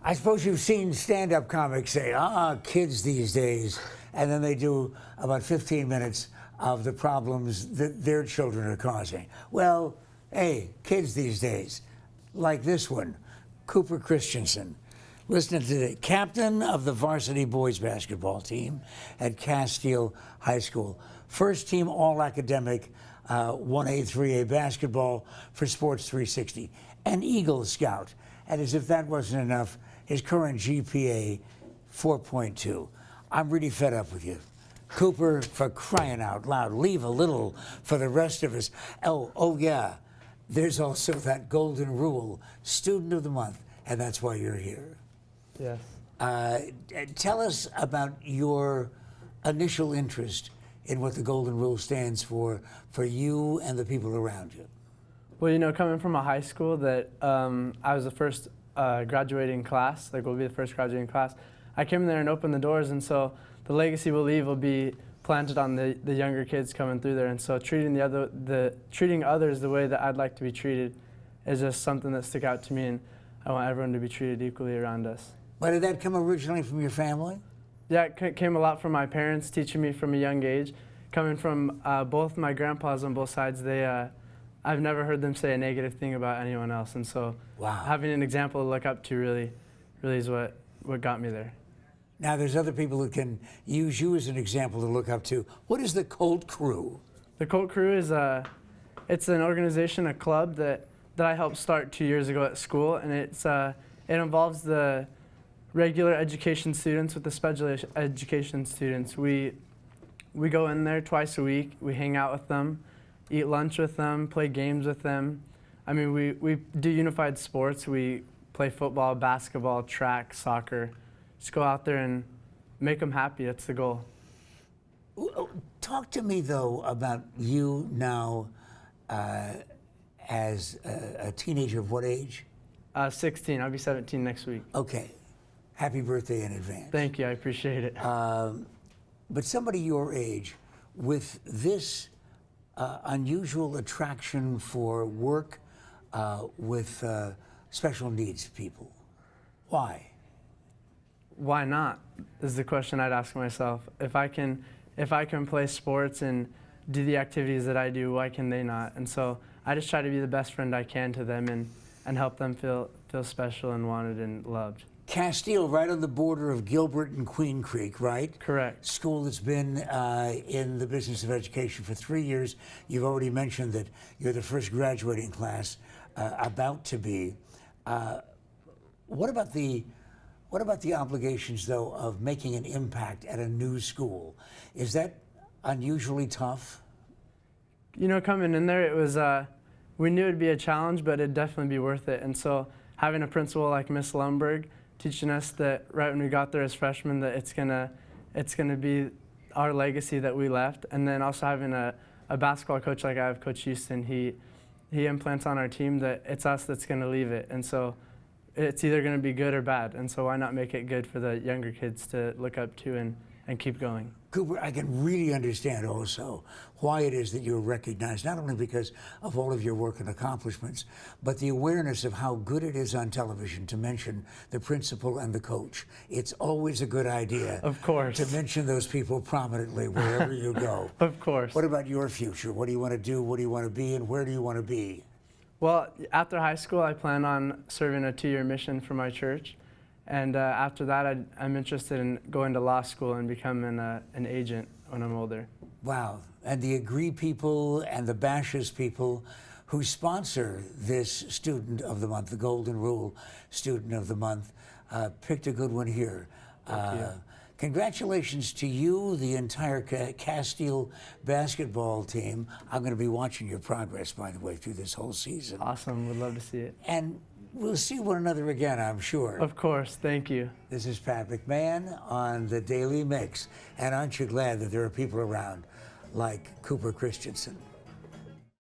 I suppose you've seen stand-up comics say, kids these days, and then they do about 15 minutes of the problems that their children are causing. Well, hey, kids these days, like this one, Cooper Christensen. Listen to the captain of the varsity boys basketball team at Castile High School. First team all-academic, 1A, 3A basketball for Sports 360. An Eagle Scout. And as if that wasn't enough, his current GPA, 4.2. I'm really fed up with you. Cooper, for crying out loud, leave a little for the rest of us. Oh yeah, there's also that golden rule, student of the month, and that's why you're here. Yes. Tell us about your initial interest in what the golden rule stands for you and the people around you. Well, you know, coming from a high school that I was the first graduating class, like we'll be the first graduating class, I came in there and opened the doors, and so the legacy we'll leave will be planted on the younger kids coming through there. And so treating treating others the way that I'd like to be treated is just something that stuck out to me, and I want everyone to be treated equally around us. But did that come originally from your family? Yeah, it came a lot from my parents, teaching me from a young age. Coming from both my grandpas on both sides, I've never heard them say a negative thing about anyone else, and so having an example to look up to really is what got me there. Now, there's other people who can use you as an example to look up to. What is the Colt Crew? The Colt Crew is it's an organization, a club that I helped start 2 years ago at school, and it involves the regular education students with the special education students. We go in there twice a week. We hang out with them, eat lunch with them, play games with them. I mean, we do unified sports. We play football, basketball, track, soccer. Just go out there and make them happy. That's the goal. Talk to me, though, about you now as a teenager of what age? 16. I'll be 17 next week. Okay. Happy birthday in advance. Thank you. I appreciate it. But somebody your age with this unusual attraction for work with special needs people, why? Why not is the question I'd ask myself. If I can play sports and do the activities that I do, why can they not? And so I just try to be the best friend I can to them and help them feel special and wanted and loved. Castile, right on the border of Gilbert and Queen Creek, right? Correct. School that's been in the business of education for 3 years. You've already mentioned that you're the first graduating class about to be. What about the obligations, though, of making an impact at a new school? Is that unusually tough? You know, coming in there, it was, we knew it'd be a challenge, but it'd definitely be worth it. And so having a principal like Miss Lundberg teaching us that right when we got there as freshmen that it's gonna be our legacy that we left, and then also having a basketball coach like I have, Coach Houston, he implants on our team that it's us that's gonna leave it. And so it's either going to be good or bad, and so why not make it good for the younger kids to look up to and keep going. Cooper, I can really understand also why it is that you're recognized, not only because of all of your work and accomplishments, but the awareness of how good it is on television to mention the principal and the coach. It's always a good idea, of course, to mention those people prominently wherever you go. Of course. What about your future? What do you want to do? What do you want to be? And where do you want to be? Well, after high school, I plan on serving a 2-year mission for my church. And after that, I'm interested in going to law school and becoming an agent when I'm older. Wow. And the Agree people and the Bashes people who sponsor this Student of the Month, the Golden Rule Student of the Month, picked a good one here. Thank you. Congratulations to you, the entire Castile basketball team. I'm going to be watching your progress, by the way, through this whole season. Awesome. Would love to see it. And we'll see one another again, I'm sure. Of course. Thank you. This is Pat McMahon on The Daily Mix. And aren't you glad that there are people around like Cooper Christensen?